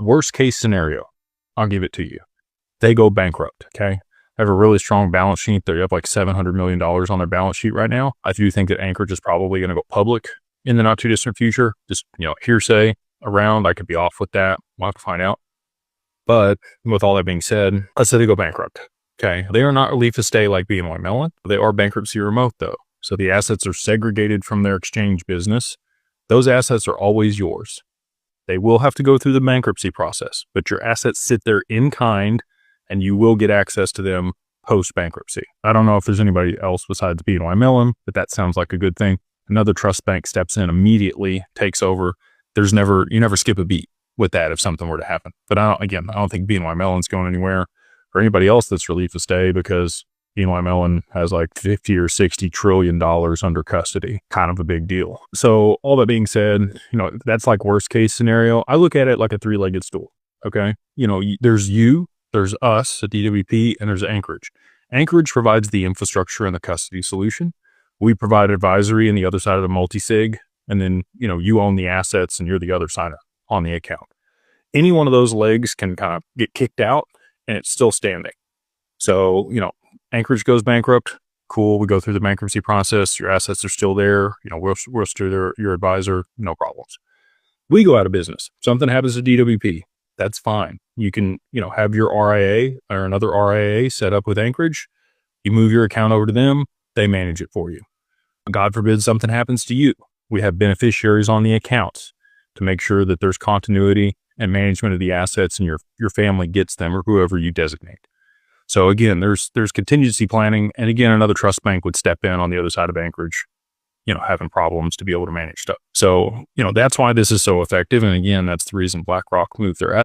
Worst case scenario, I'll give it to you. They go bankrupt, okay? They have a really strong balance sheet. They have like $700 million on their balance sheet right now. I do think that Anchorage is probably going to go public in the not too distant future. Just, hearsay around. I could be off with that. We'll have to find out. But with all that being said, let's say they go bankrupt. Okay. They are not relief estate like BNY Mellon. They are bankruptcy remote though. So the assets are segregated from their exchange business. Those assets are always yours. They will have to go through the bankruptcy process, but your assets sit there in kind and you will get access to them post bankruptcy. I don't know if there's anybody else besides BNY Mellon, but that sounds like a good thing. Another trust bank steps in immediately, takes over. You never skip a beat with that if something were to happen. But I don't think BNY Mellon's going anywhere or anybody else that's relief estate, because BNY Mellon has like 50 or 60 trillion dollars under custody. Kind of a big deal. So all that being said, that's like worst case scenario. I look at it like a three-legged stool. Okay. There's us at DWP, and there's Anchorage. Anchorage provides the infrastructure and the custody solution. We provide advisory on the other side of the multi-sig. And then, you own the assets and you're the other side on the account. Any one of those legs can kind of get kicked out and it's still standing. So, Anchorage goes bankrupt. Cool. We go through the bankruptcy process. Your assets are still there. We're still your advisor. No problems. We go out of business. Something happens to DWP. That's fine. You can, have your RIA or another RIA set up with Anchorage. You move your account over to them. They manage it for you. God forbid something happens to you. We have beneficiaries on the accounts to make sure that there's continuity and management of the assets and your family gets them, or whoever you designate. So again, there's contingency planning. And again, another trust bank would step in on the other side of Anchorage, having problems to be able to manage stuff. So, that's why this is so effective. And again, that's the reason BlackRock moved their